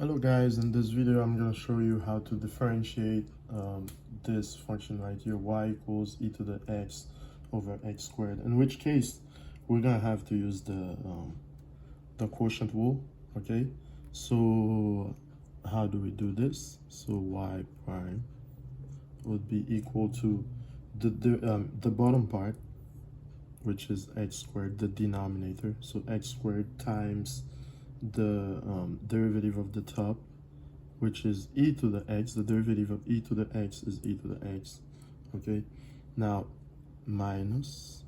Hello guys, in this video I'm going to show you how to differentiate this function right here, y equals e to the x over x squared, in which case we're going to have to use the quotient rule. Okay, so how do we do this? So y prime would be equal to the bottom part, which is x squared, the denominator, so x squared times the derivative of the top, which is e to the x. The derivative of e to the x is e to the x. Okay, now minus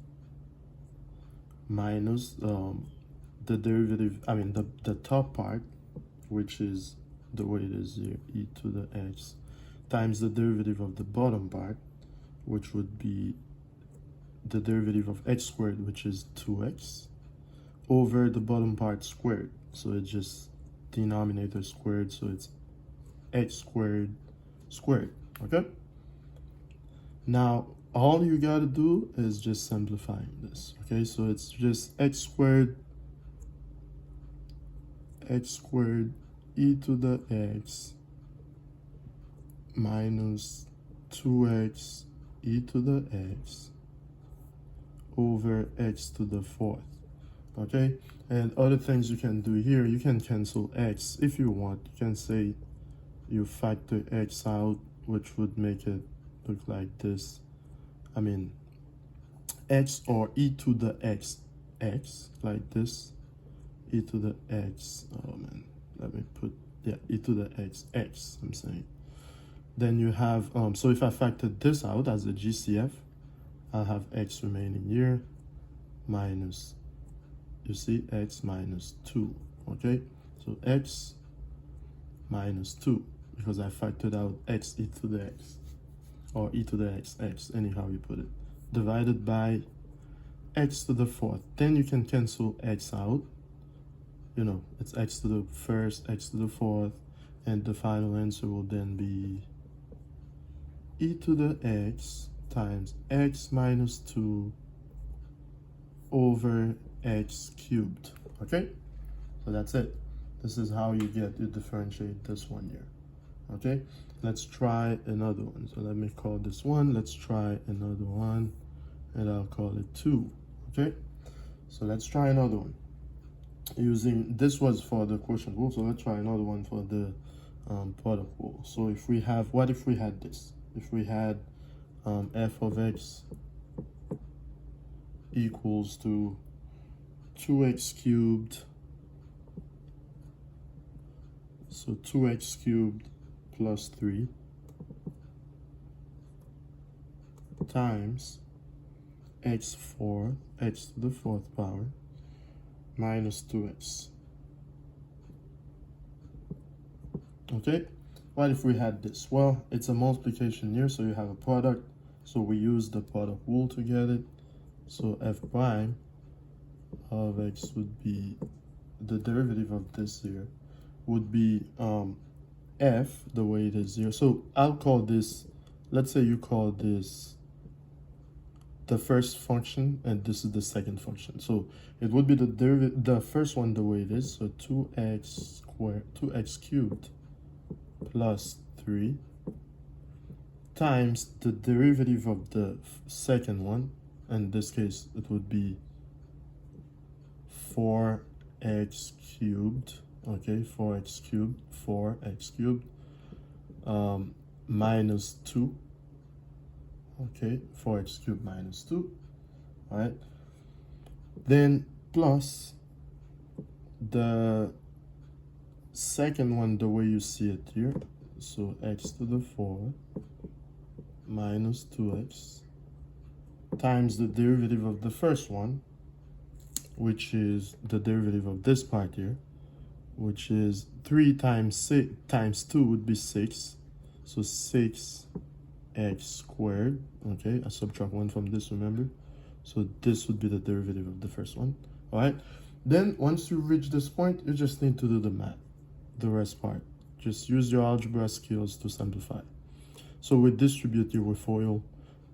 the derivative, the top part, which is the way it is here, e to the x, times the derivative of the bottom part, which would be the derivative of x squared, which is 2x, over the bottom part squared. So it's just denominator squared, so it's x squared squared. Okay, now all you gotta do is just simplifying this. Okay, so it's just x squared e to the x minus 2x e to the x over x to the fourth. Okay, and other things you can do here, you can cancel x if you want. You can say you factor x out, which would make it look like this. X or e to the x like this, e to the x, oh man, let me put, yeah, e to the x, I'm saying. Then you have, so if I factor this out as a GCF, I'll have x remaining here minus, you see, x minus 2. Okay, so x minus 2, because I factored out x e to the x, or e to the x, anyhow you put it, divided by x to the fourth. Then you can cancel x out. You know, it's x to the first, x to the fourth, and the final answer will then be e to the x times x minus 2 over x cubed. Okay, so that's it. This is how you differentiate this one here. Okay, let's try another one. So let me call this one, let's try another one, and I'll call it 2. Okay, so let's try another one using, this was for the quotient rule, so let's try another one for the product rule. So if we have, what if we had this? If we had f of x equals to 2x cubed, so 2x cubed plus 3 times x to the fourth power minus 2x. Okay, what if we had this? Well, it's a multiplication here, so you have a product, so we use the product rule to get it. So f prime of x would be, the derivative of this here would be f, the way it is here. So I'll call this, let's say you call this the first function and this is the second function. So it would be the derivative, the first one the way it is, so 2x cubed plus 3 times the derivative of the second one. In this case it would be 4x cubed. Okay, 4x cubed minus 2. Okay, 4x cubed minus 2. All right, then plus the second one the way you see it here, so x to the 4 minus 2x times the derivative of the first one, which is the derivative of this part here, which is 3 times 6 times 2 would be 6, so 6x squared. Okay, I subtract 1 from this, remember, so this would be the derivative of the first one. All right, then once you reach this point, you just need to do the math, the rest part. Just use your algebra skills to simplify. So we distribute here with FOIL.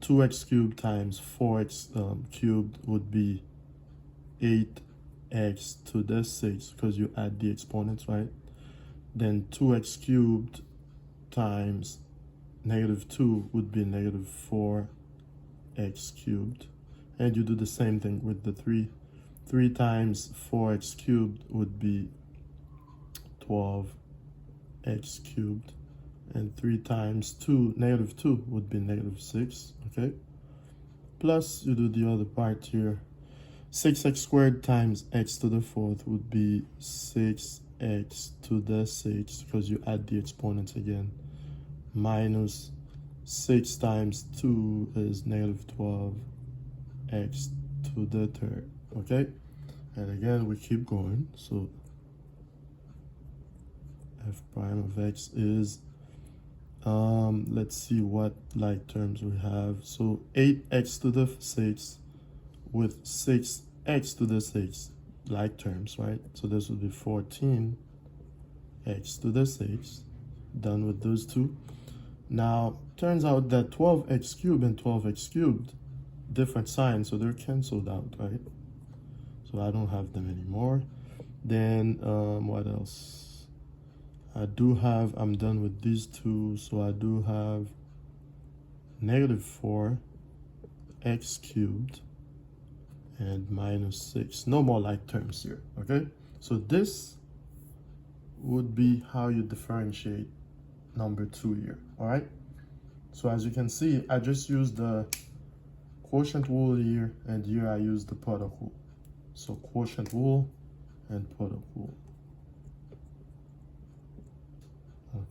2x cubed times 4x cubed would be 8x to the 6, because you add the exponents, right? then 2x cubed times negative 2 would be negative 4x cubed. And you do the same thing with the 3. 3 times 4x cubed would be 12x cubed. And 3 times 2, negative 2, would be negative 6, okay? Plus, you do the other part here. 6x squared times x to the 4th would be 6x to the 6th, because you add the exponents again, minus 6 times 2 is negative 12x to the 3rd, okay? And again, we keep going. So f prime of x is, let's see what like terms we have. So 8x to the 6th with 6x to the 6th, like terms, right? So this would be 14x to the 6th. Done with those two. Now, turns out that 12x cubed and 12x cubed, different signs, so they're canceled out, right? So I don't have them anymore. Then, what else? I'm done with these two, so I do have negative 4x cubed and minus 6. No more like terms here, okay? So this would be how you differentiate number 2 here, all right? So as you can see, I just used the quotient rule here, and here I use the product rule. So quotient rule and product rule.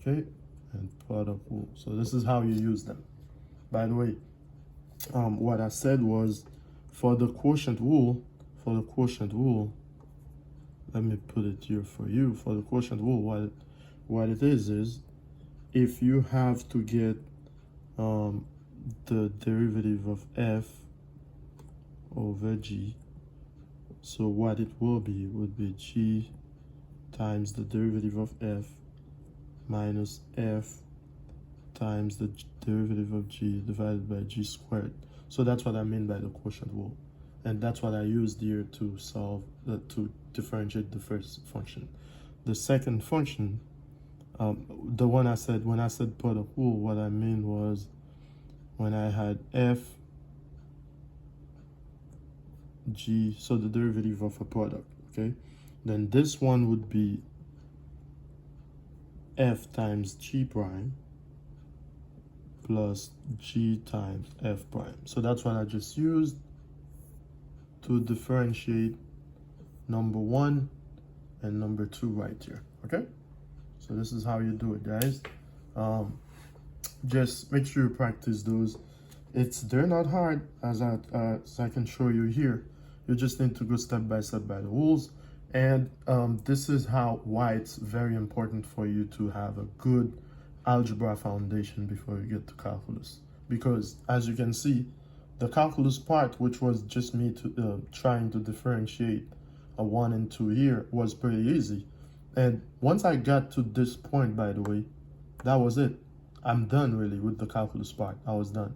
Okay, and product rule. So this is how you use them. By the way, what I said was for the quotient rule, let me put it here for you. For the quotient rule, what it is if you have to get the derivative of f over g, so what it would be g times the derivative of f minus f times the derivative of g divided by g squared. So that's what I mean by the quotient rule. And that's what I used here to solve, to differentiate the first function. The second function, the one I said, when I said product rule, what I mean was when I had f g, so the derivative of a product, okay? Then this one would be f times g prime plus g times f prime. So that's what I just used to differentiate number 1 and number 2 right here, okay? So this is how you do it, guys. Just make sure you practice those. They're not hard, as I can show you here. You just need to go step by step by the rules. And this is why it's very important for you to have a good algebra foundation before you get to calculus. Because as you can see, the calculus part, which was just me trying to differentiate a 1 and 2 here, was pretty easy. And once I got to this point, by the way, that was it. I'm done really with the calculus part. I was done.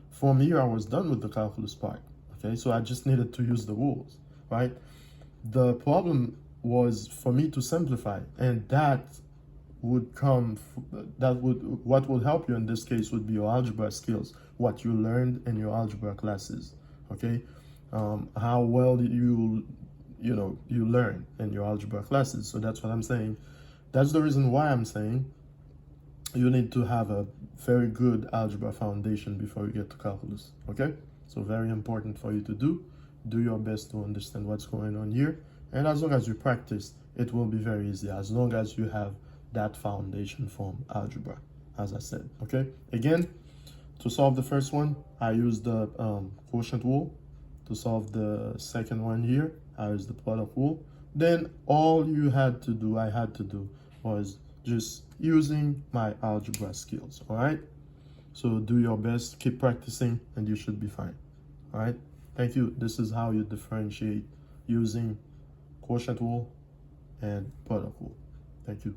From here, I was done with the calculus part. Okay, so I just needed to use the rules, right? The problem was for me to simplify, and what would help you in this case would be your algebra skills, what you learned in your algebra classes, okay? How well you learn in your algebra classes. So that's what I'm saying. That's the reason why I'm saying you need to have a very good algebra foundation before you get to calculus, okay? So very important for you to do your best to understand what's going on here. And as long as you practice, it will be very easy, as long as you have that foundation from algebra, as I said, okay? Again, to solve the first one, I used the quotient rule. To solve the second one here, I used the product rule. Then all I had to do was just using my algebra skills, all right? So do your best, keep practicing, and you should be fine, all right? Thank you. This is how you differentiate using quotient rule and product rule. Thank you.